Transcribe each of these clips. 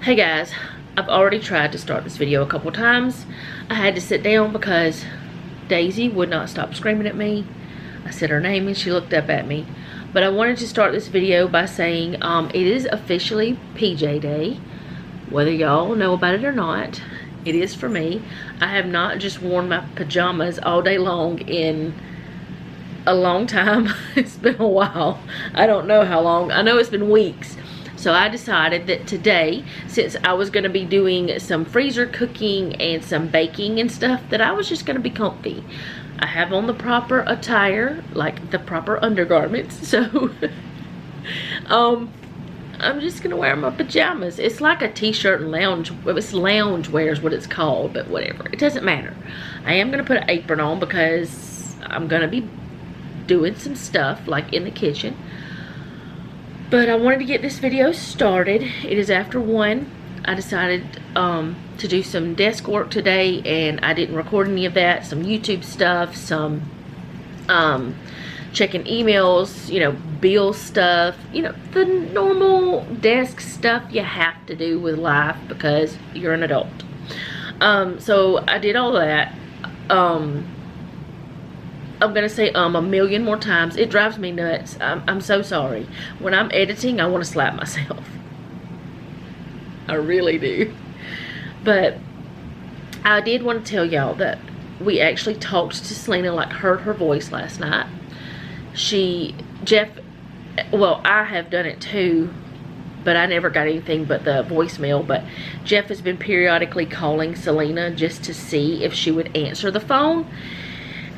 Hey guys, I've already tried to start this video a couple times. I had to sit down because Daisy would not stop screaming at me. I said her name and she looked up at me. But I wanted to start this video by saying it is officially PJ Day. Whether y'all know about it or not, it is for me. I have not just worn my pajamas all day long in a long time. It's been a while. I don't know how long. I know it's been weeks. So I decided that today, since I was going to be doing some freezer cooking and some baking and stuff, that I was just going to be comfy. I have on the proper attire, like the proper undergarments, so I'm just going to wear my pajamas. It's like a t-shirt and lounge, it's lounge wear is what it's called, but whatever. It doesn't matter. I am going to put an apron on because I'm going to be doing some stuff, like in the kitchen. But I wanted to get this video started. It is after 1. I decided to do some desk work today, and I didn't record any of that. Some YouTube stuff, some checking emails, you know, bill stuff, you know, the normal desk stuff you have to do with life because you're an adult. So I did all that. I'm gonna say a million more times. It drives me nuts. I'm so sorry. When I'm editing, I want to slap myself. I really do. But I did want to tell y'all that we actually talked to Selena, like heard her voice last night. Well, I have done it too, but I never got anything but the voicemail. But Jeff has been periodically calling Selena just to see if she would answer the phone.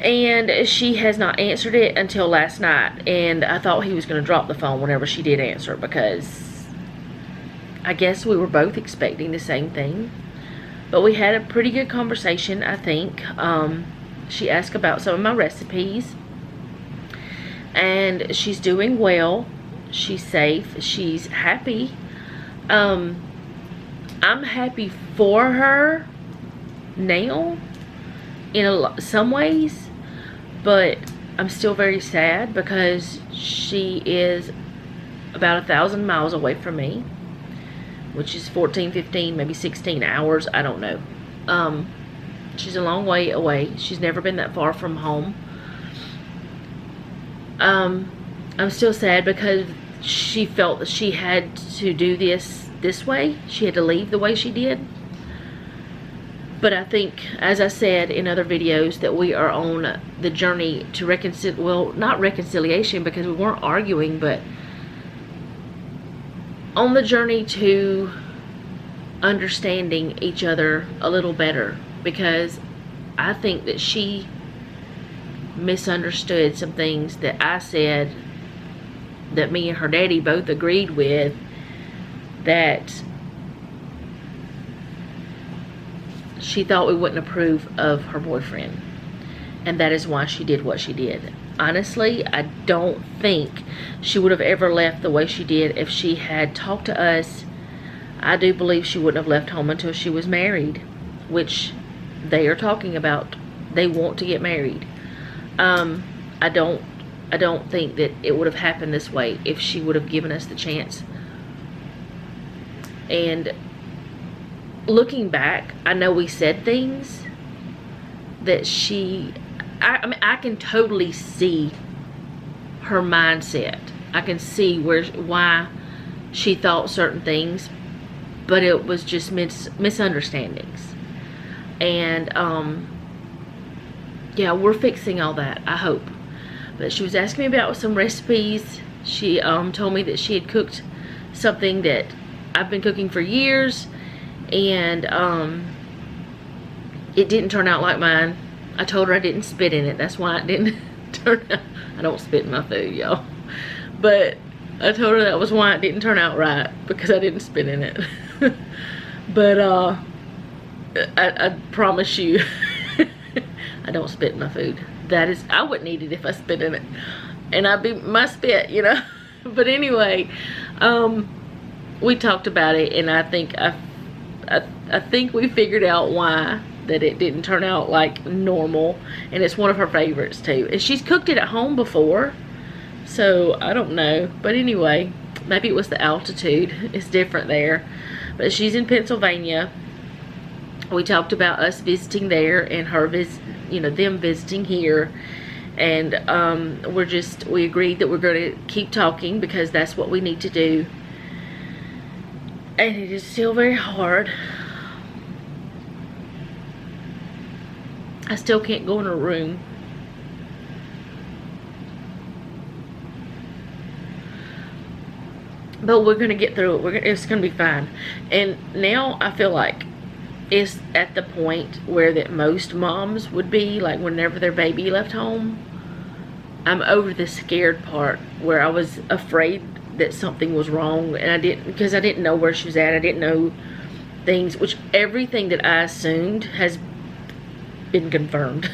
And she has not answered it until last night. And I thought he was going to drop the phone whenever she did answer, because I guess we were both expecting the same thing. But we had a pretty good conversation, I think. She asked about some of my recipes. And she's doing well. She's safe. She's happy. I'm happy for her now in some ways. But I'm still very sad because she is about 1,000 miles away from me, which is 14, 15, maybe 16 hours. I don't know. She's a long way away. She's never been that far from home. I'm still sad because she felt that she had to do this way. She had to leave the way she did. But I think, as I said in other videos, that we are on the journey to well, not reconciliation because we weren't arguing, but on the journey to understanding each other a little better, because I think that she misunderstood some things that I said that me and her daddy both agreed with, that she thought we wouldn't approve of her boyfriend, and that is why she did what she did. Honestly, I don't think she would have ever left the way she did if she had talked to us. I do believe she wouldn't have left home until she was married, which they are talking about. They want to get married. I don't think that it would have happened this way if she would have given us the chance. And looking back, I know we said things that I mean, I can totally see her mindset. I can see why she thought certain things, but it was just misunderstandings. And yeah, we're fixing all that, I hope. But she was asking me about some recipes. She told me that she had cooked something that I've been cooking for years, and it didn't turn out like mine. I told her I didn't spit in it. That's why it didn't turn out. I don't spit in my food, y'all. But I told her that was why it didn't turn out right, because I didn't spit in it. But I promise you, I don't spit in my food. I wouldn't eat it if I spit in it. And my spit, you know. But anyway, we talked about it, and I think I think we figured out why that it didn't turn out like normal, and it's one of her favorites too. And she's cooked it at home before, so I don't know. But anyway, maybe it was the altitude. It's different there. But she's in Pennsylvania. We talked about us visiting there and her them visiting here. And we agreed that we're going to keep talking because that's what we need to do. And it is still very hard. I still can't go in her room. But we're going to get through it. It's going to be fine. And now I feel like it's at the point where that most moms would be, like whenever their baby left home. I'm over the scared part where I was afraid that something was wrong, and because I didn't know where she was at. I didn't know things, which everything that I assumed has been confirmed.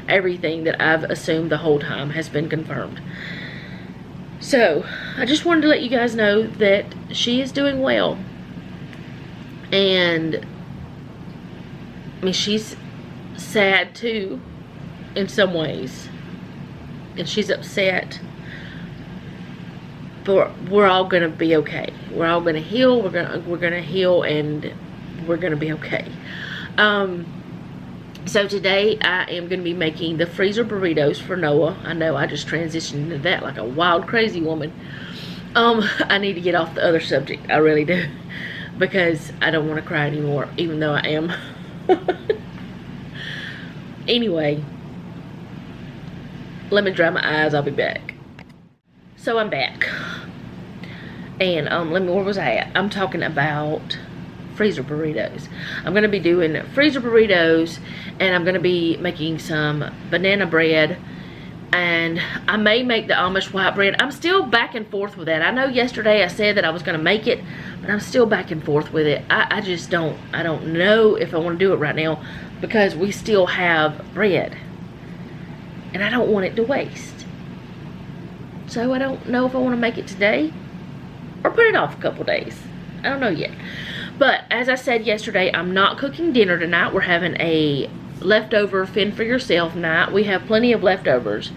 Everything that I've assumed the whole time has been confirmed. So I just wanted to let you guys know that she is doing well. And I mean, she's sad too in some ways, and she's upset, but we're all gonna be okay. We're all gonna heal. We're gonna heal, and we're gonna be okay. So today I am going to be making the freezer burritos for Noah. I know I just transitioned into that like a wild, crazy woman. I need to get off the other subject. I really do. Because I don't want to cry anymore, even though I am. Anyway, let me dry my eyes. I'll be back. So I'm back. And where was I at? I'm talking about freezer burritos. I'm going to be doing freezer burritos, and I'm going to be making some banana bread, and I may make the Amish white bread. I'm still back and forth with that. I know yesterday I said that I was going to make it, but I'm still back and forth with it. I just don't know if I want to do it right now, because we still have bread and I don't want it to waste. So I don't know if I want to make it today or put it off a couple days. I don't know yet. But as I said yesterday, I'm not cooking dinner tonight. We're having a leftover fend for yourself night. We have plenty of leftovers.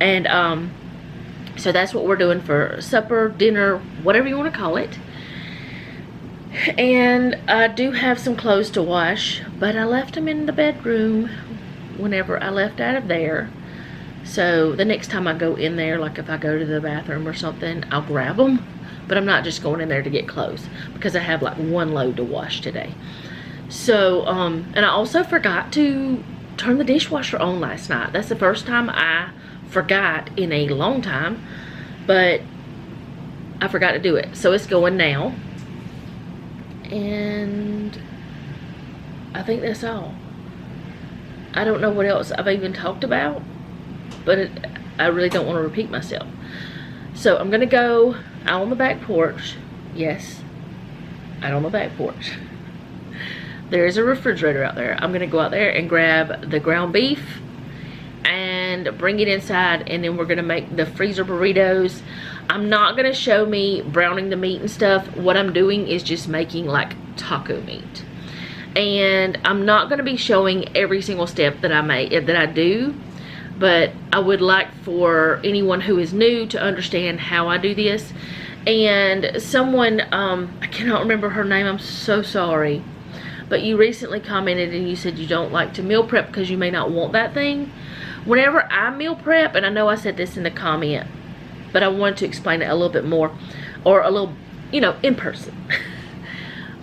And so that's what we're doing for supper, dinner, whatever you want to call it. And I do have some clothes to wash, but I left them in the bedroom whenever I left out of there. So the next time I go in there, like if I go to the bathroom or something, I'll grab them. But I'm not just going in there to get clothes, because I have like one load to wash today. So, and I also forgot to turn the dishwasher on last night. That's the first time I forgot in a long time, but I forgot to do it. So it's going now. And I think that's all. I don't know what else I've even talked about, but I really don't want to repeat myself. So I'm going to go out on the back porch. Yes, out on the back porch. There is a refrigerator out there. I'm going to go out there and grab the ground beef and bring it inside, and then we're going to make the freezer burritos. I'm not going to show me browning the meat and stuff. What I'm doing is just making like taco meat. And I'm not going to be showing every single step that I do. But I would like for anyone who is new to understand how I do this. And someone, I cannot remember her name, I'm so sorry, but you recently commented and you said you don't like to meal prep because you may not want that thing. Whenever I meal prep, and I know I said this in the comment, but I wanted to explain it a little bit more, or a little, in person.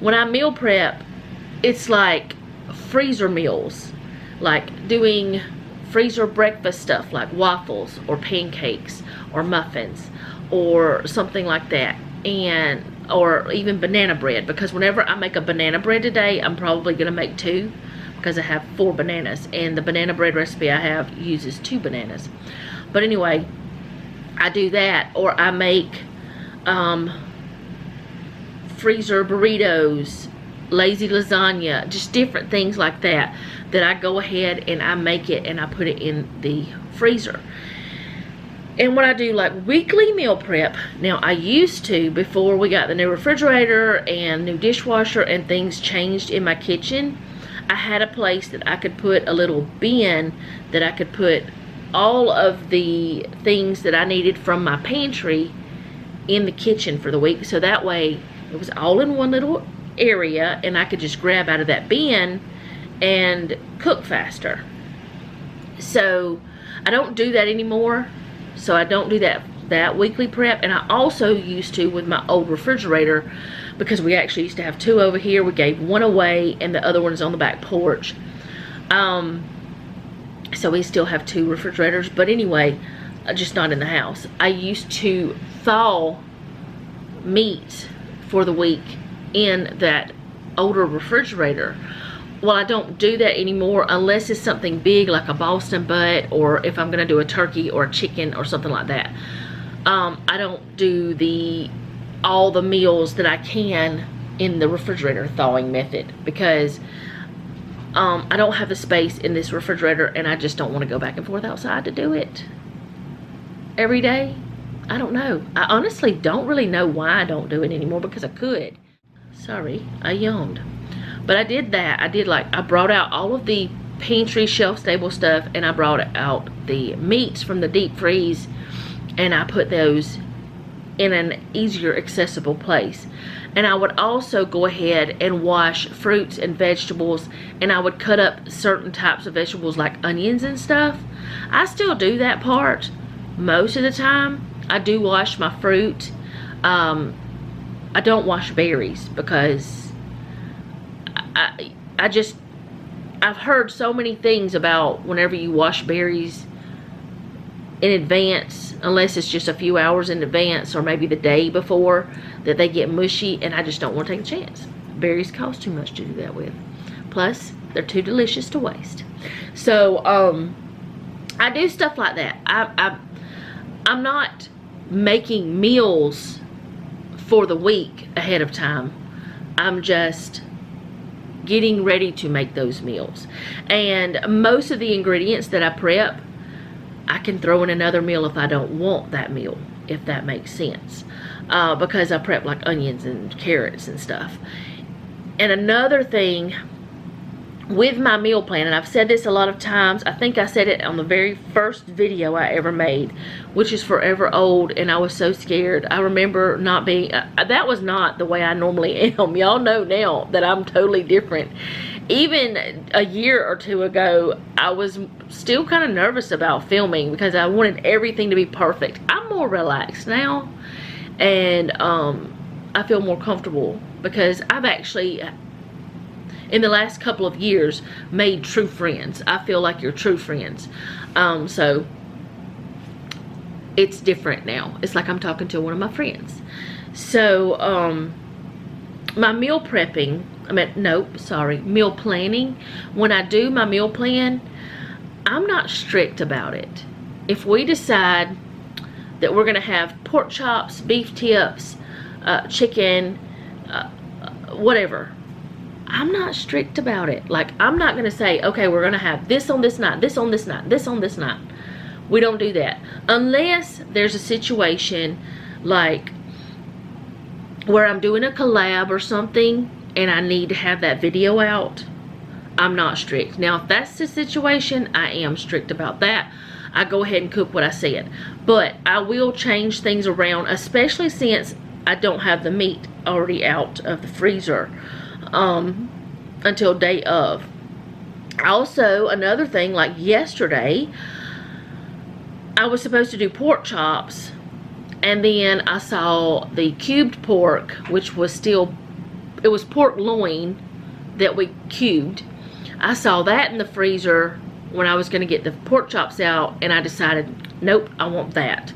When I meal prep, it's like freezer meals, like doing freezer breakfast stuff like waffles or pancakes or muffins or something like that, or even banana bread, because whenever I make a banana bread today, I'm probably going to make 2 because I have 4 bananas, and the banana bread recipe I have uses 2 bananas. But anyway, I do that, or I make freezer burritos, lazy lasagna, just different things like that I go ahead and I make it and I put it in the freezer. And when I do like weekly meal prep, now I used to, before we got the new refrigerator and new dishwasher and things changed in my kitchen, I had a place that I could put a little bin that I could put all of the things that I needed from my pantry in the kitchen for the week. So that way it was all in one little area and I could just grab out of that bin and cook faster. So I don't do that anymore. So I don't do that weekly prep. And I also used to with my old refrigerator, because we actually used to have 2 over here. We gave one away and the other one is on the back porch. So we still have 2 refrigerators, but anyway, just not in the house. I used to thaw meat for the week in that older refrigerator. Well, I don't do that anymore unless it's something big like a Boston butt, or if I'm gonna do a turkey or a chicken or something like that. I don't do all the meals that I can in the refrigerator thawing method, because I don't have the space in this refrigerator, and I just don't want to go back and forth outside to do it every day. I don't know. I honestly don't really know why I don't do it anymore, because I could. Sorry, I yawned. But I did that. I brought out all of the pantry shelf stable stuff, and I brought out the meats from the deep freeze, and I put those in an easier accessible place. And I would also go ahead and wash fruits and vegetables, and I would cut up certain types of vegetables like onions and stuff. I still do that part most of the time. I do wash my fruit. I don't wash berries because I've heard so many things about whenever you wash berries in advance, unless it's just a few hours in advance or maybe the day before, that they get mushy, and I just don't want to take a chance. Berries cost too much to do that with. Plus, they're too delicious to waste. So, I do stuff like that. I'm not making meals for the week ahead of time. I'm just getting ready to make those meals. And most of the ingredients that I prep, I can throw in another meal if I don't want that meal, if that makes sense. Because I prep like onions and carrots and stuff. And another thing with my meal plan, and I've said this a lot of times, I think I said it on the very first video I ever made, which is forever old, and I was so scared. I remember not being, that was not the way I normally am. Y'all know now that I'm totally different. Even a year or 2 ago, I was still kind of nervous about filming because I wanted everything to be perfect. I'm more relaxed now, and I feel more comfortable because I've actually, in the last couple of years, made true friends. I feel like you're true friends. So it's different now. It's like I'm talking to one of my friends. So my meal prepping, meal planning. When I do my meal plan, I'm not strict about it. If we decide that we're gonna have pork chops, beef tips, chicken, whatever, I'm not strict about it. Like, I'm not gonna say, okay, we're gonna have this on this night, this on this night, this on this night. We don't do that unless there's a situation like where I'm doing a collab or something and I need to have that video out. I'm not strict. Now, if that's the situation, I am strict about that. I go ahead and cook what I said. But I will change things around, especially since I don't have the meat already out of the freezer until day of. Also, another thing, like yesterday, I was supposed to do pork chops, and then I saw the cubed pork, which was it was pork loin that we cubed. I saw that in the freezer when I was going to get the pork chops out, and I decided, nope, I want that.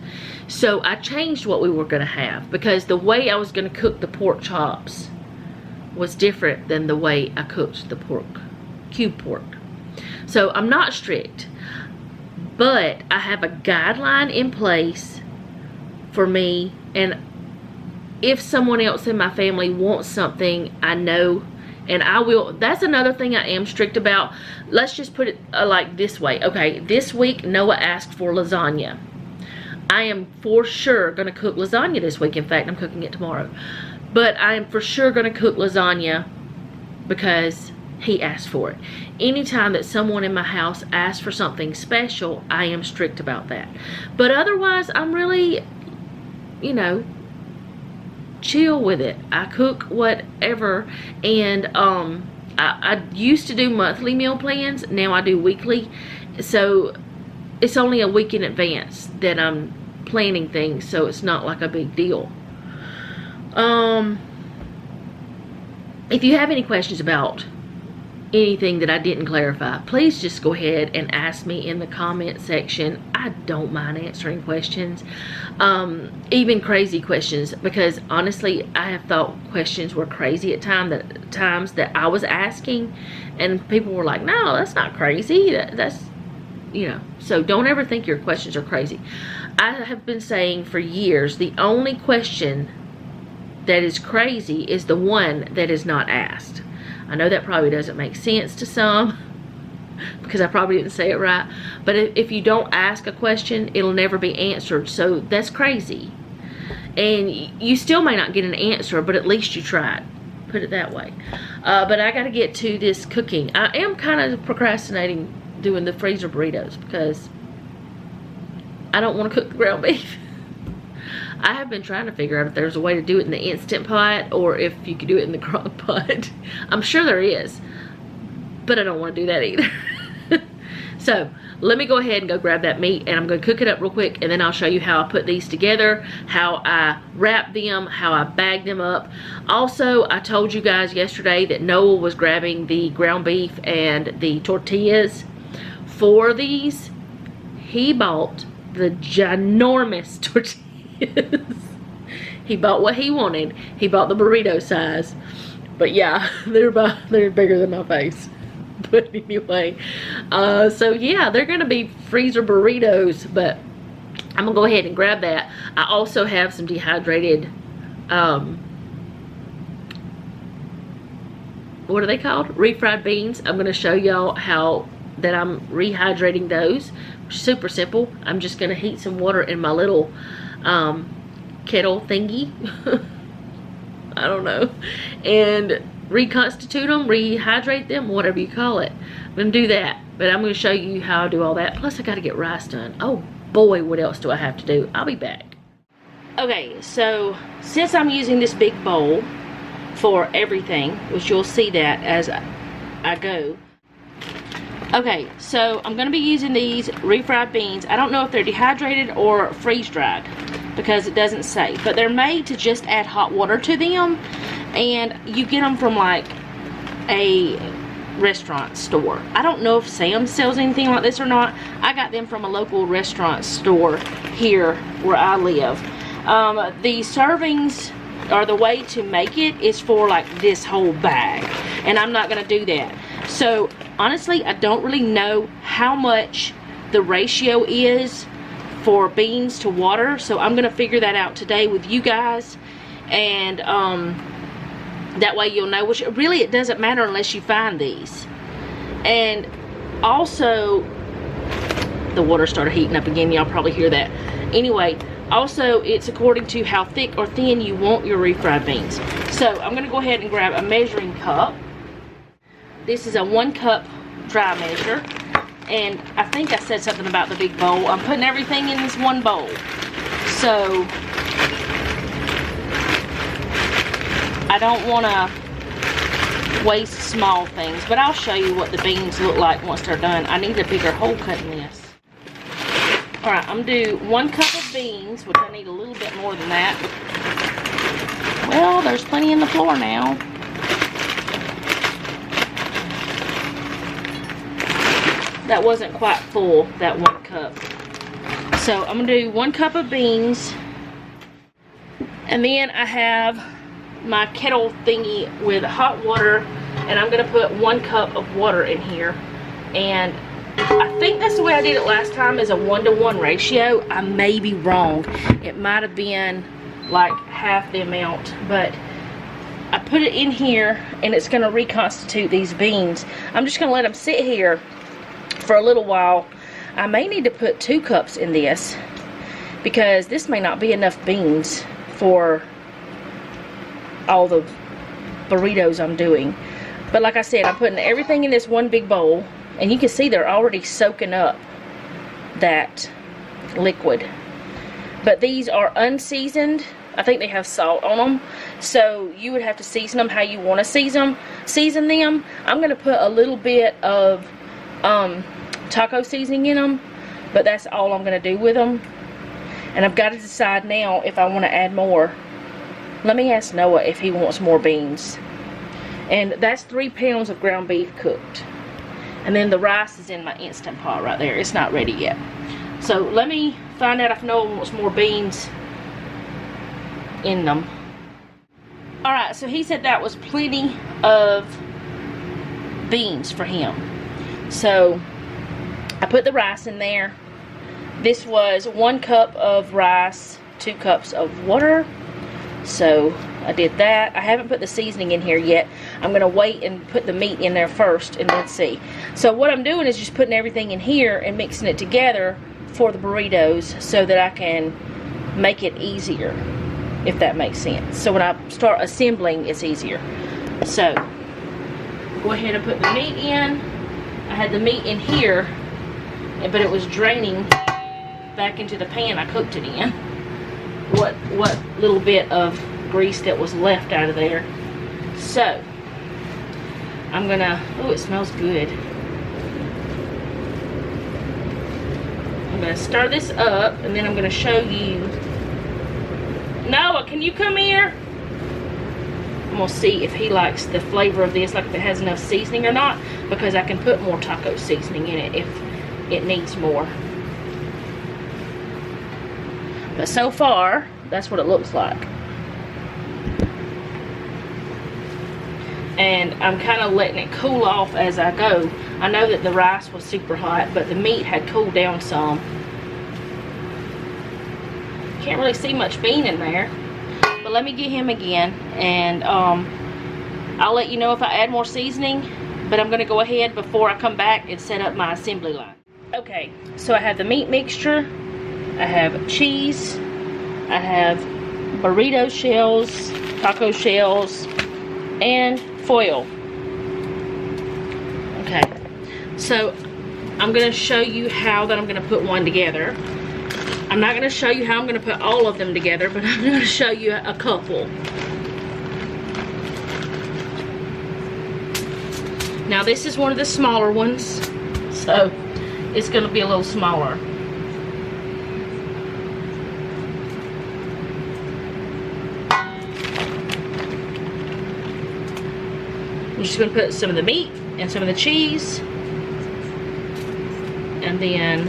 So I changed what we were going to have, because the way I was going to cook the pork chops was different than the way I cooked the cubed pork. So I'm not strict, but I have a guideline in place for me, and if someone else in my family wants something, I know, and I will. That's another thing I am strict about. Let's just put it like this way. Okay, this week Noah asked for lasagna. I am for sure going to cook lasagna this week. In fact, I'm cooking it tomorrow. But I am for sure going to cook lasagna because he asked for it. Anytime that someone in my house asks for something special, I am strict about that. But otherwise, I'm really, chill with it. I cook whatever, and I used to do monthly meal plans. Now I do weekly, so it's only a week in advance that I'm planning things, so it's not like a big deal. If you have any questions about anything that I didn't clarify, please just go ahead and ask me in the comment section. I don't mind answering questions, even crazy questions, because honestly I have thought questions were crazy at times that I was asking, and people were like, no, that's not crazy, that's, you know. So don't ever think your questions are crazy. I have been saying for years, the only question that is crazy is the one that is not asked. I know that probably doesn't make sense to some because I probably didn't say it right, but if you don't ask a question, it'll never be answered. So that's crazy, and you still may not get an answer, but at least you tried, put it that way. But I got to get to this cooking. I am kind of procrastinating doing the freezer burritos because I don't want to cook the ground beef. I have been trying to figure out if there's a way to do it in the Instant Pot, or if you could do it in the Crock Pot. I'm sure there is, but I don't want to do that either. So let me go ahead and go grab that meat, and I'm going to cook it up real quick, and then I'll show you how I put these together, how I wrap them, how I bag them up. Also, I told you guys yesterday that Noel was grabbing the ground beef and the tortillas for these. He bought the ginormous tortillas. He bought what he wanted. He bought the burrito size, but yeah, they're bigger than my face. But anyway, so yeah, they're gonna be freezer burritos, but I'm gonna go ahead and grab that. I also have some dehydrated, what are they called? Refried beans. I'm gonna show y'all how that I'm rehydrating those. Super simple. I'm just gonna heat some water in my little kettle thingy. I don't know, and reconstitute them, rehydrate them, whatever you call it. I'm gonna do that, but I'm gonna show you how I do all that. Plus I gotta get rice done. Oh boy, what else do I have to do? I'll be back. Okay, so since I'm using this big bowl for everything, which you'll see that as I go. Okay, so I'm gonna be using these refried beans. I don't know if they're dehydrated or freeze dried because it doesn't say, but they're made to just add hot water to them, and you get them from like a restaurant store. I don't know if Sam's sells anything like this or not. I got them from a local restaurant store here where I live. The servings, or the way to make it, is for like this whole bag, and I'm not gonna do that. So honestly, I don't really know how much the ratio is for beans to water, so I'm gonna figure that out today with you guys, and that way you'll know. Which really, it doesn't matter unless you find these. And also, the water started heating up again. Y'all probably hear that. Anyway, also it's according to how thick or thin you want your refried beans. So I'm gonna go ahead and grab a measuring cup. This is a 1 cup dry measure, and I think I said something about the big bowl. I'm putting everything in this one bowl, so I don't want to waste small things, but I'll show you what the beans look like once they're done. I need a bigger hole cut in this. Alright, I'm gonna do 1 cup of beans, which I need a little bit more than that. Well, there's plenty in the floor now. That wasn't quite full, that 1 cup. So I'm gonna do 1 cup of beans, and then I have my kettle thingy with hot water, and I'm gonna put 1 cup of water in here. And I think that's the way I did it last time, is a 1-to-1 ratio. I may be wrong. It might have been like half the amount, but I put it in here, and it's gonna reconstitute these beans. I'm just gonna let them sit here for a little while. I may need to put 2 cups in this, because this may not be enough beans for all the burritos I'm doing. But like I said, I'm putting everything in this one big bowl, and you can see they're already soaking up that liquid. But these are unseasoned I think they have salt on them. So you would have to season them how you want to season them. I'm going to put a little bit of taco seasoning in them, but that's all I'm going to do with them. And I've got to decide now if I want to add more. Let me ask Noah if he wants more beans. And that's 3 pounds of ground beef cooked. And then the rice is in my Instant Pot right there. It's not ready yet. So let me find out if Noah wants more beans in them. Alright, so he said that was plenty of beans for him. So I put the rice in there. This was 1 cup of rice, 2 cups of water. So I did that. I haven't put the seasoning in here yet. I'm going to wait and put the meat in there first and then see. So what I'm doing is just putting everything in here and mixing it together for the burritos so that I can make it easier, if that makes sense. So when I start assembling, it's easier. So go ahead and put the meat in. I had the meat in here, but it was draining back into the pan I cooked it in. What little bit of grease that was left out of there. So I'm gonna, oh, it smells good. I'm gonna stir this up and then I'm gonna show you. Noah, can you come here? I'm gonna see if he likes the flavor of this, like if it has enough seasoning or not, because I can put more taco seasoning in it if it needs more. But so far, that's what it looks like. And I'm kind of letting it cool off as I go. I know that the rice was super hot, but the meat had cooled down some. Can't really see much bean in there. But let me get him again, and I'll let you know if I add more seasoning. But I'm going to go ahead before I come back and set up my assembly line. Okay, so I have the meat mixture. I have cheese. I have burrito shells, taco shells, and foil. Okay, so I'm going to show you how that I'm going to put one together. I'm not going to show you how I'm going to put all of them together, but I'm going to show you a couple. Now this is one of the smaller ones, so it's going to be a little smaller. I'm just going to put some of the meat and some of the cheese, and then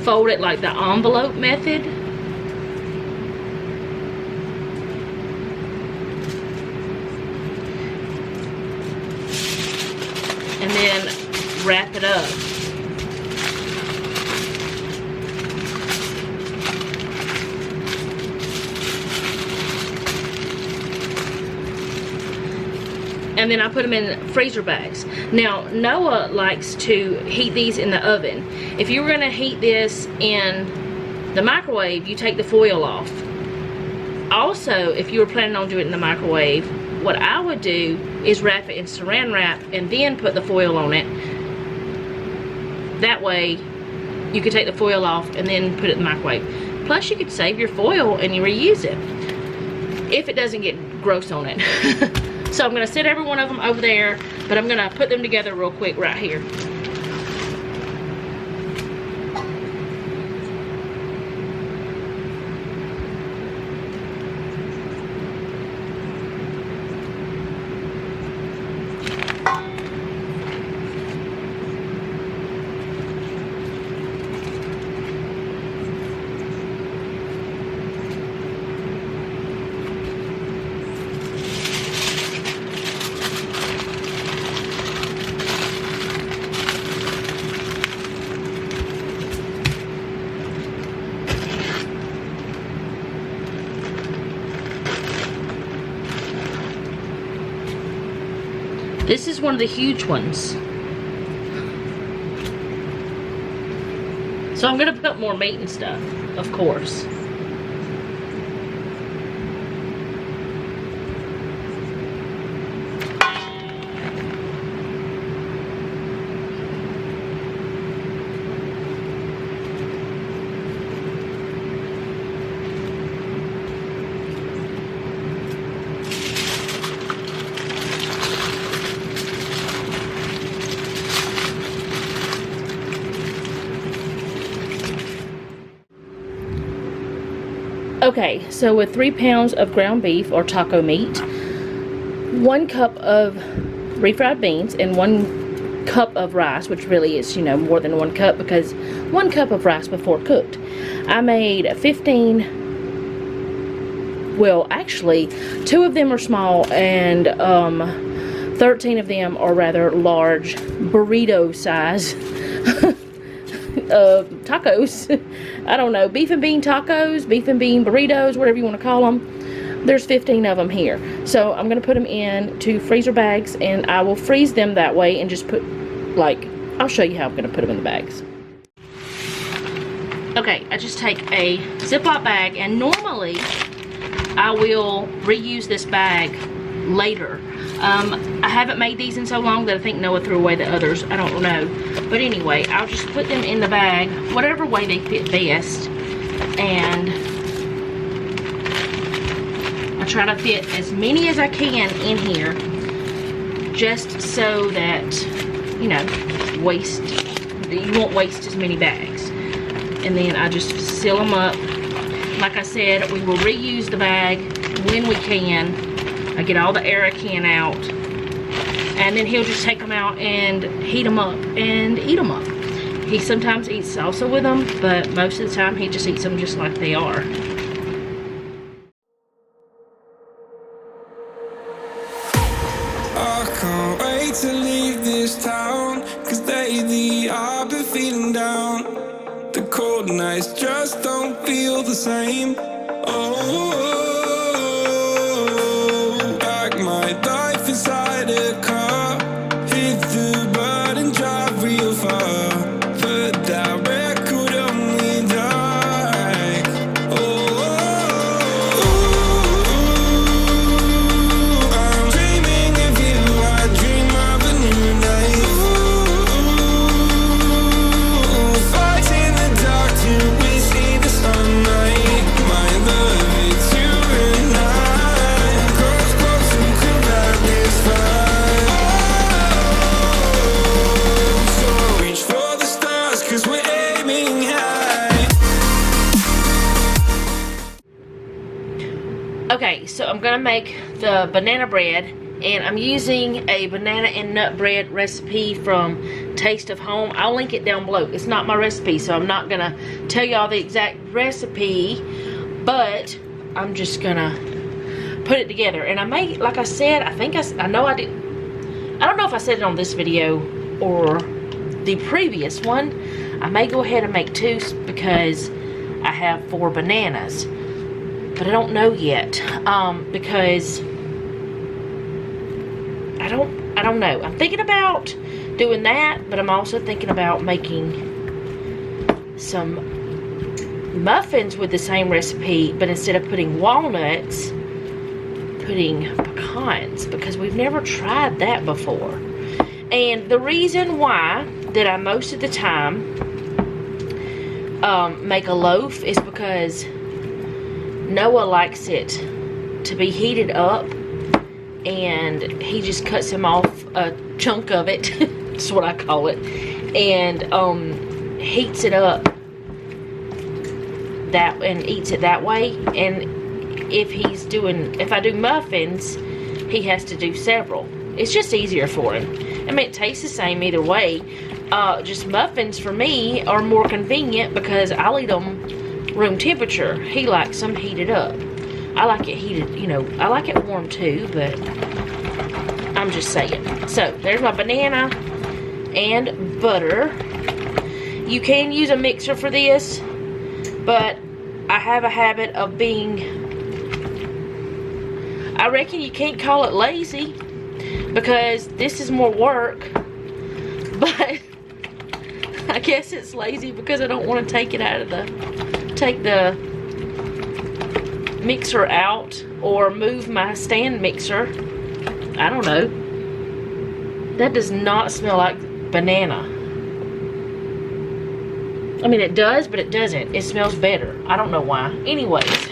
fold it like the envelope method. And then wrap it up. And then I put them in freezer bags. Now, Noah likes to heat these in the oven. If you were gonna heat this in the microwave, you take the foil off. Also, if you were planning on doing it in the microwave, what I would do is wrap it in saran wrap and then put the foil on it. That way, you could take the foil off and then put it in the microwave. Plus, you could save your foil and you reuse it, if it doesn't get gross on it. So I'm going to set every one of them over there, but I'm going to put them together real quick right here. This is one of the huge ones. So I'm going to put more meat and stuff, of course. Okay, so with 3 pounds of ground beef or taco meat, 1 cup of refried beans, and 1 cup of rice, which really is, you know, more than 1 cup because 1 cup of rice before cooked. I made 15, well, actually, 2 of them are small and 13 of them are rather large burrito size tacos. I don't know, beef and bean tacos, beef and bean burritos, whatever you want to call them. There's 15 of them here. So I'm going to put them in 2 freezer bags, and I will freeze them that way and just put, like, I'll show you how I'm going to put them in the bags. Okay, I just take a Ziploc bag, and normally I will reuse this bag later. I haven't made these in so long that I think Noah threw away the others. I don't know. But anyway, I'll just put them in the bag, whatever way they fit best. And I try to fit as many as I can in here, just so that, you know, you won't waste as many bags. And then I just seal them up. Like I said, we will reuse the bag when we can. I get all the air I can out, and then he'll just take them out and heat them up and eat them up. He sometimes eats salsa with them, but most of the time he just eats them just like they are. I can't wait to leave this town, 'cause lately I've been feeling down. The cold nights just don't feel the same. My life inside a car, hit the button, drive real far, put that record on me like, I'm dreaming of you, I dream of a new night, fight in the dark till we see the sunlight, my love, it's you and I. Okay, so I'm gonna make the banana bread, and I'm using a banana and nut bread recipe from Taste of Home. I'll link it down below. It's not my recipe, so I'm not gonna tell y'all the exact recipe, but I'm just gonna put it together. And I may, like I said, I know I did. I don't know if I said it on this video or the previous one. I may go ahead and make 2 because I have 4 bananas. But I don't know yet, because I don't know. I'm thinking about doing that, but I'm also thinking about making some muffins with the same recipe, but instead of putting walnuts, putting pecans, because we've never tried that before. And the reason why that I most of the time make a loaf is because Noah likes it to be heated up, and he just cuts him off a chunk of it. That's what I call it, and heats it up and eats it that way. And if I do muffins, he has to do several. It's just easier for him. I mean, it tastes the same either way. Just muffins for me are more convenient because I'll eat them room temperature. He likes them heated up. I like it heated, you know, I like it warm too, but I'm just saying. So there's my banana and butter. You can use a mixer for this, but I have a habit of I reckon you can't call it lazy, because this is more work, but I guess it's lazy because I don't want to take the mixer out or move my stand mixer. I don't know. That does not smell like banana. I mean, it does, but it doesn't. It smells better. I don't know why. Anyways,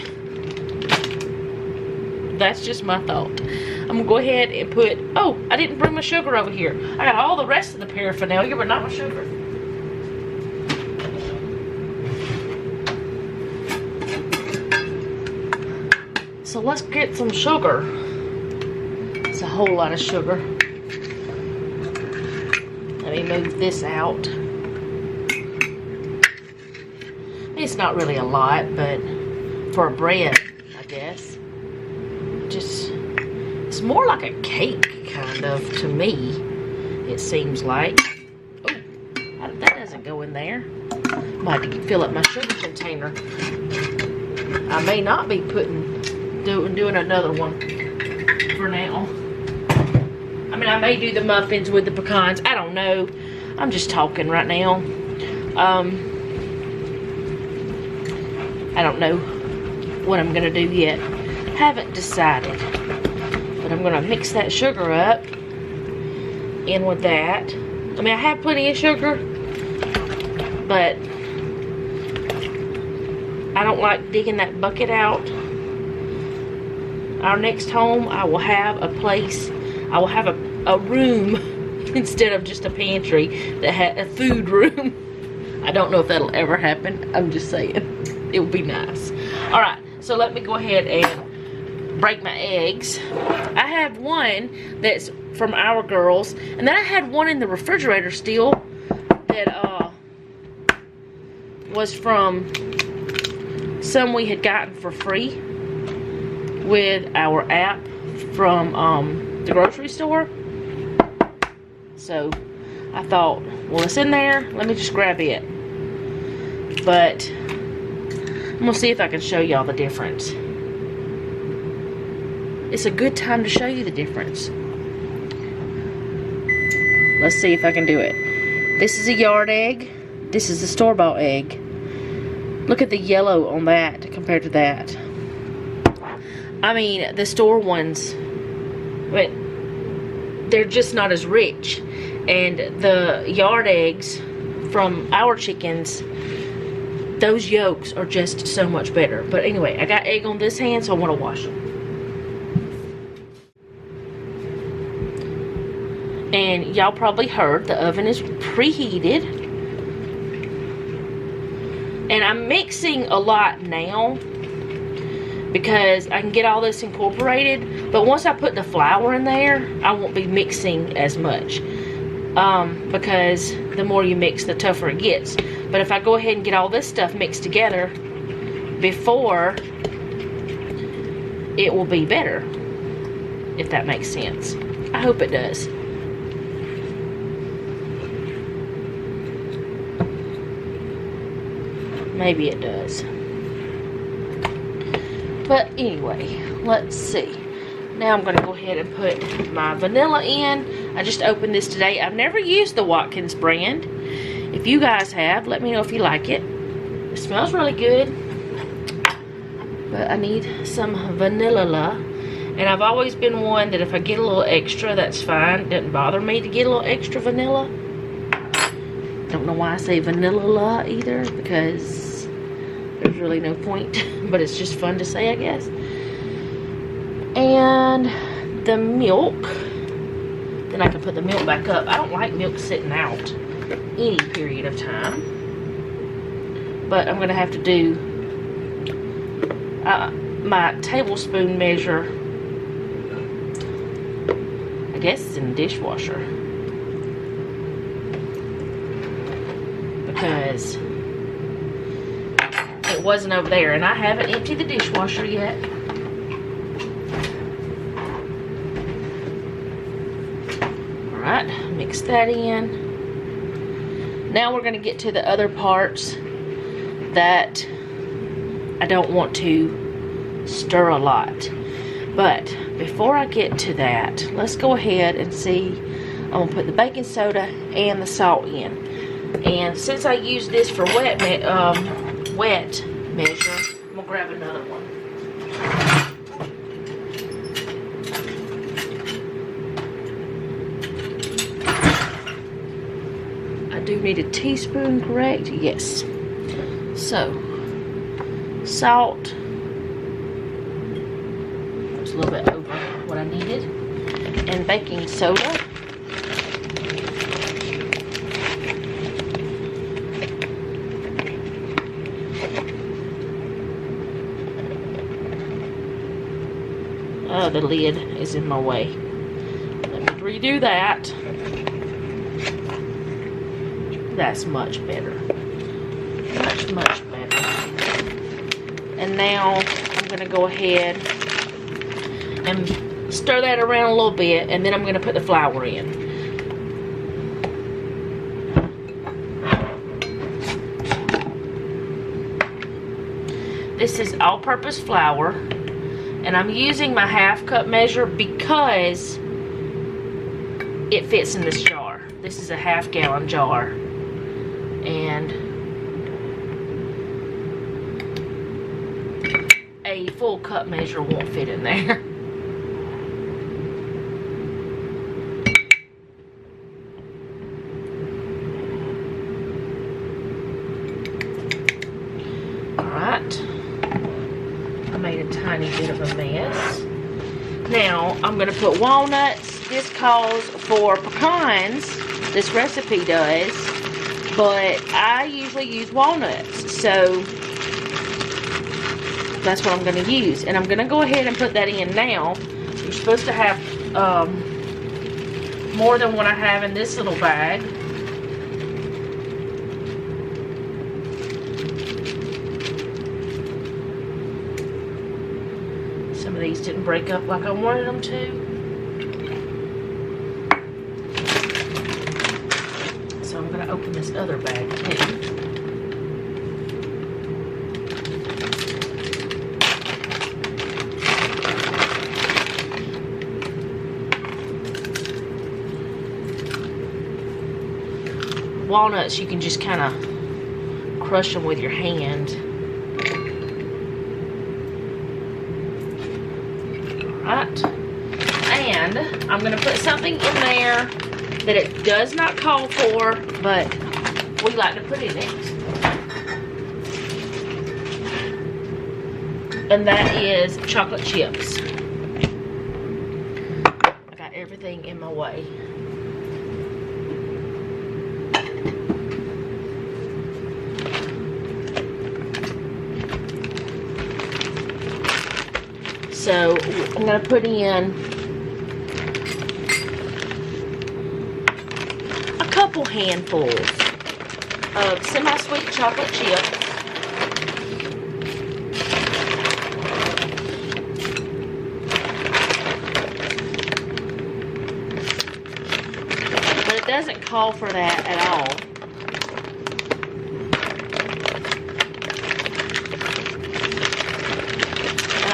that's just my thought. I'm gonna go ahead and put, oh, I didn't bring my sugar over here. I got all the rest of the paraphernalia, but not my sugar. So let's get some sugar. It's a whole lot of sugar. Let me move this out. It's not really a lot, but for a bread, I guess. It's more like a cake, kind of, to me, it seems like. Oh, that doesn't go in there. I'm going to have to fill up my sugar container. I may not be doing another one for now. I mean, I may do the muffins with the pecans. I don't know. I'm just talking right now. I don't know what I'm going to do yet. Haven't decided. But I'm going to mix that sugar up in with that. I mean, I have plenty of sugar, but I don't like digging that bucket out. Our next home, I will have a place, I will have a room instead of just a pantry that had a food room. I don't know if that'll ever happen. I'm just saying. It would be nice. Alright, so let me go ahead and break my eggs. I have one that's from our girls, and then I had one in the refrigerator still that was from some we had gotten for free with our app from the grocery store. So I thought, well, it's in there, let me just grab it. But I'm gonna see if I can show y'all the difference. It's a good time to show you the difference. Let's see if I can do it. This is a yard egg. This is a store-bought egg. Look at the yellow on that compared to that. I mean, the store ones, but they're just not as rich. And the yard eggs from our chickens, those yolks are just so much better. But anyway, I got egg on this hand, so I want to wash them. And y'all probably heard the oven is preheated. And I'm mixing a lot now because I can get all this incorporated. But once I put the flour in there, I won't be mixing as much. Because the more you mix, the tougher it gets. But if I go ahead and get all this stuff mixed together before, it will be better. If that makes sense. I hope it does. Maybe it does. But anyway, let's see. Now I'm going to go ahead and put my vanilla in. I just opened this today. I've never used the Watkins brand. If you guys have, let me know if you like it. It smells really good. But I need some vanilla. And I've always been one that if I get a little extra, that's fine. It doesn't bother me to get a little extra vanilla. Don't know why I say vanilla either, because there's really no point, but it's just fun to say, I guess. And the milk, then I can put the milk back up. I don't like milk sitting out any period of time, but I'm gonna have to do my tablespoon measure. I guess it's in the dishwasher, because it wasn't over there, and I haven't emptied the dishwasher yet. Alright, mix that in. Now we're going to get to the other parts that I don't want to stir a lot. But before I get to that, let's go ahead and see. I'm going to put the baking soda and the salt in. And since I use this for wet measure, I'm gonna grab another one. I do need a teaspoon, correct? Yes. So, salt. It's a little bit over what I needed. And baking soda. Oh, the lid is in my way. Let me redo that. That's much better. Much better. And now I'm going to go ahead and stir that around a little bit, and then I'm going to put the flour in. This is all-purpose flour, and I'm using my half-cup measure because it fits in this jar. This is a half-gallon jar, and a full cup measure won't fit in there. Alright. I made a tiny bit of a mess. Now, I'm going to put walnuts. This calls for pecans. This recipe does. But I usually use walnuts. So, that's what I'm going to use. And I'm going to go ahead and put that in now. You're supposed to have more than what I have in this little bag. Some of these didn't break up like I wanted them to. So I'm going to open this other bag too. Walnuts, you can just kind of crush them with your hand. Alright. And I'm going to put something in there that it does not call for, but we like to put in it. And that is chocolate chips. I got everything in my way. So I'm going to put in a couple handfuls of semi-sweet chocolate chips. But it doesn't call for that at all.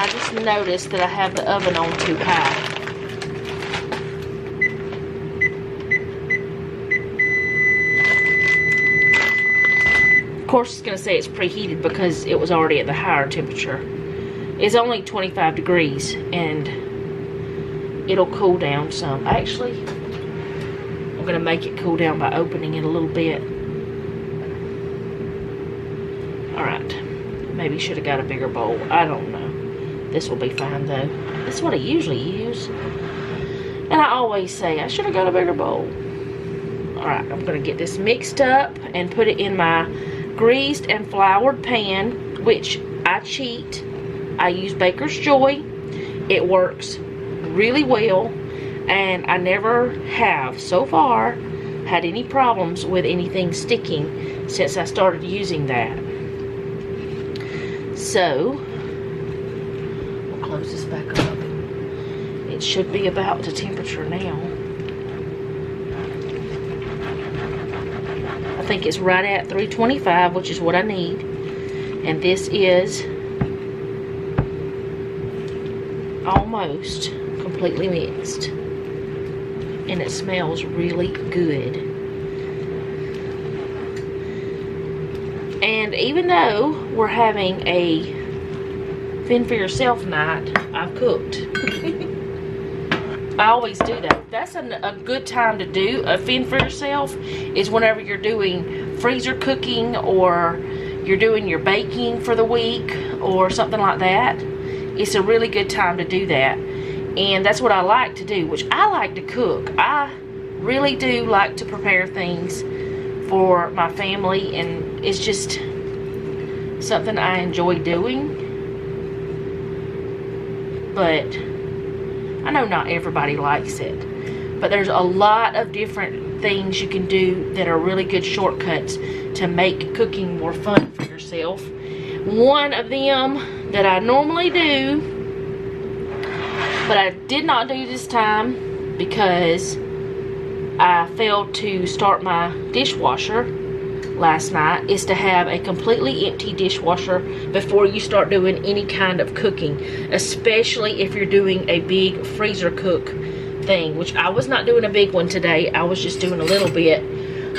I just noticed that I have the oven on too high. Of course, it's going to say it's preheated because it was already at the higher temperature. It's only 25 degrees and it'll cool down some. Actually, I'm going to make it cool down by opening it a little bit. Alright, maybe should have got a bigger bowl. I don't know. This will be fine though. This is what I usually use. And I always say I should have got a bigger bowl. Alright, I'm going to get this mixed up and put it in my greased and floured pan, which I cheat. I use Baker's Joy. It works really well, and I never have so far had any problems with anything sticking since I started using that. So close this back up. It should be about the temperature now. I think it's right at 325, which is what I need. And this is almost completely mixed. And it smells really good. And even though we're having a fend for yourself night, I've cooked. I always do that. That's a good time to do a fend for yourself, is whenever you're doing freezer cooking or you're doing your baking for the week or something like that. It's a really good time to do that. And that's what I like to do, which I like to cook. I really do like to prepare things for my family, and it's just something I enjoy doing. But I know not everybody likes it, but there's a lot of different things you can do that are really good shortcuts to make cooking more fun for yourself. One of them that I normally do, but I did not do this time because I failed to start my dishwasher last night, is to have a completely empty dishwasher before you start doing any kind of cooking, especially if you're doing a big freezer cook thing, which I was not doing a big one today. I was just doing a little bit.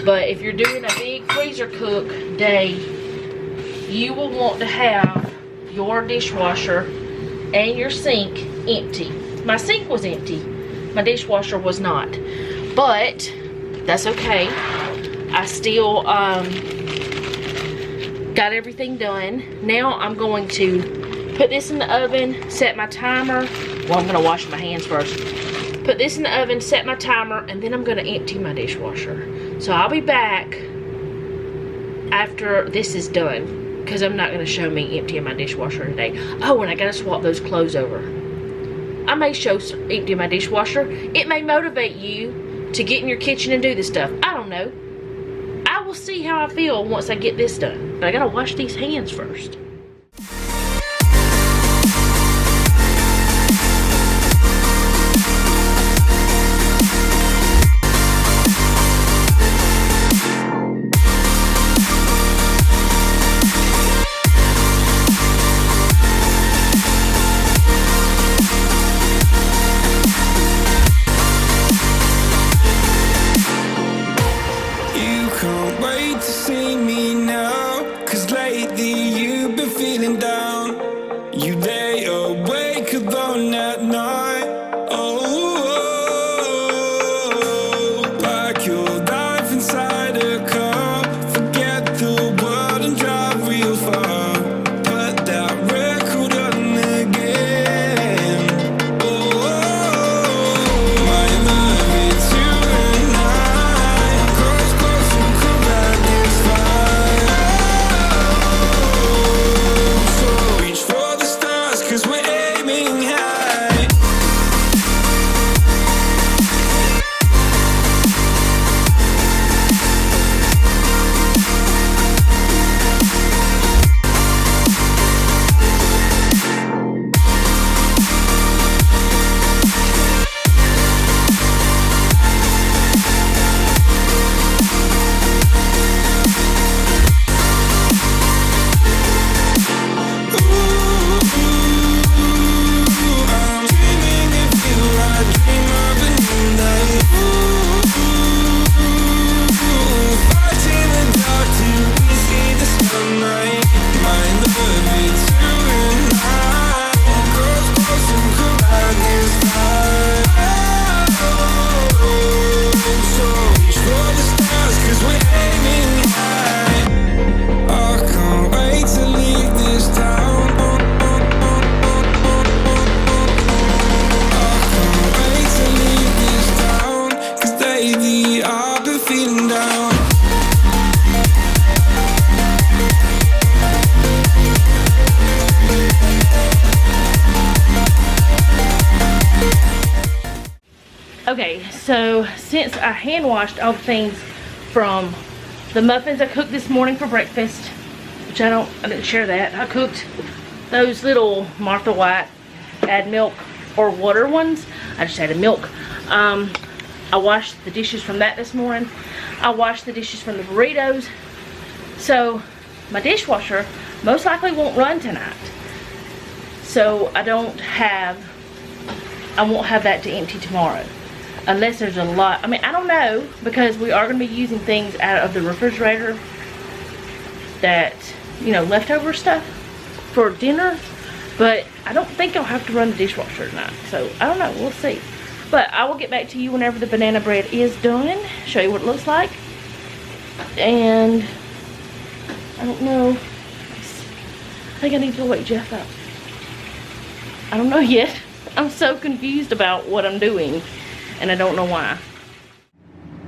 But if you're doing a big freezer cook day, you will want to have your dishwasher and your sink empty. My sink was empty. My dishwasher was not. But that's okay. I still got everything done. Now I'm going to put this in the oven, set my timer. Well, I'm going to wash my hands first. Put this in the oven, set my timer, and then I'm going to empty my dishwasher. So I'll be back after this is done, because I'm not going to show me emptying my dishwasher today. Oh, and I got to swap those clothes over. I may show empty my dishwasher. It may motivate you to get in your kitchen and do this stuff. I don't know. I will see how I feel once I get this done. But I gotta wash these hands first. Can't wait to see me now, 'cause lately you've been feeling down. You lay awake alone at night. Oh, like your life inside a car. Forget the world and drive real far. Put that record on again. Oh, my love, it's you and I. Close, close, and come back this fire. So reach for the stars, 'cause we're aiming high. I'm dreaming of you, I dream of a new night. Fighting the dark till we see the sunlight. My love, it's you and I. Close, close, and come back this time. So reach for the stars, 'cause we're aiming high. I can't wait to leave this town. Can't wait to leave this town, 'cause lately I've been feeling down. Okay, so since I hand washed all the things from the muffins I cooked this morning for breakfast, which I didn't share that. I cooked those little Martha White add milk or water ones. I just added milk. I washed the dishes from that this morning. I washed the dishes from the burritos. So my dishwasher most likely won't run tonight. So I won't have that to empty tomorrow. Unless there's a lot. I mean, I don't know, because we are going to be using things out of the refrigerator that, you know, leftover stuff for dinner. But I don't think I'll have to run the dishwasher tonight. So I don't know, we'll see. But I will get back to you whenever the banana bread is done. Show you what it looks like. And I don't know. I think I need to wake Jeff up. I don't know yet. I'm so confused about what I'm doing, and I don't know why.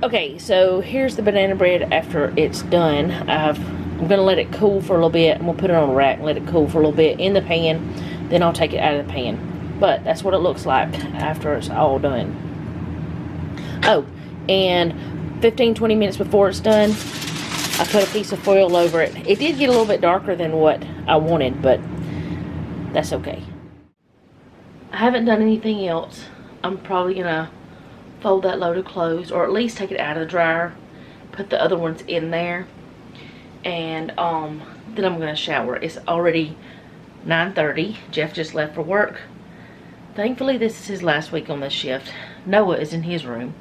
Okay, so here's the banana bread after it's done. I'm gonna let it cool for a little bit, and we'll put it on a rack and let it cool for a little bit in the pan. Then I'll take it out of the pan. But that's what it looks like after it's all done. Oh, and 15-20 minutes before it's done, I put a piece of foil over it. It did get a little bit darker than what I wanted, but that's okay. I haven't done anything else. I'm probably gonna fold that load of clothes, or at least take it out of the dryer, put the other ones in there, and then I'm gonna shower. It's already 9:30. Jeff just left for work. Thankfully, this is his last week on this shift. Noah is in his room,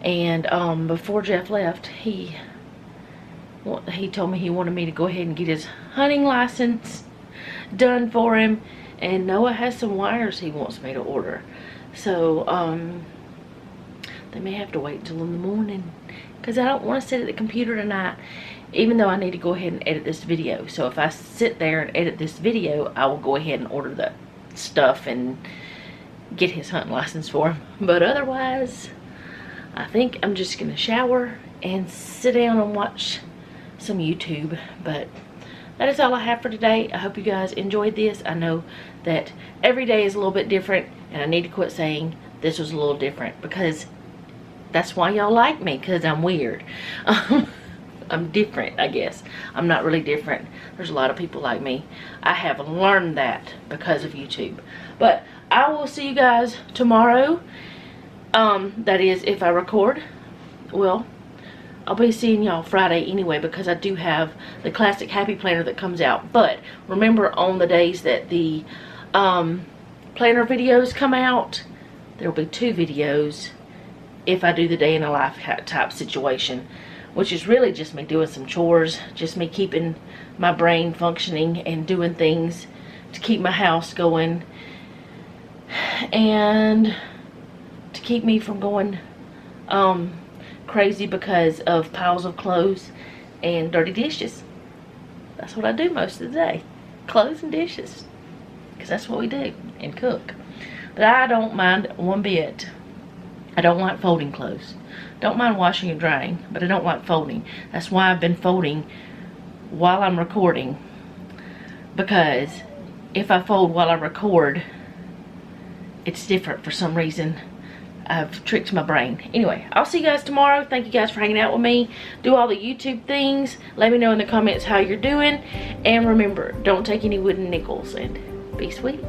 and before Jeff left, he told me he wanted me to go ahead and get his hunting license done for him, and Noah has some wires he wants me to order. So they may have to wait until in the morning, because I don't want to sit at the computer tonight, even though I need to go ahead and edit this video. So if I sit there and edit this video, I will go ahead and order the stuff and get his hunting license for him. But otherwise, I think I'm just gonna shower and sit down and watch some YouTube. But that is all I have for today. I hope you guys enjoyed this. I know that every day is a little bit different, and I need to quit saying this was a little different, because that's why y'all like me, because I'm weird. I'm different, I guess. I'm not really different. There's a lot of people like me. I have learned that because of YouTube. But I will see you guys tomorrow. That is, if I record. Well, I'll be seeing y'all Friday anyway, because I do have the classic happy planner that comes out. But remember, on the days that the planner videos come out, there will be 2 videos if I do the day in a life type situation, which is really just me doing some chores, just me keeping my brain functioning and doing things to keep my house going, and to keep me from going crazy because of piles of clothes and dirty dishes. That's what I do most of the day, clothes and dishes, because that's what we do and cook. But I don't mind one bit. I don't like folding clothes. Don't mind washing and drying, but I don't like folding. That's why I've been folding while I'm recording, because if I fold while I record, it's different for some reason. I've tricked my brain. Anyway, I'll see you guys tomorrow. Thank you guys for hanging out with me. Do all the YouTube things. Let me know in the comments how you're doing. And remember, don't take any wooden nickels, and be sweet.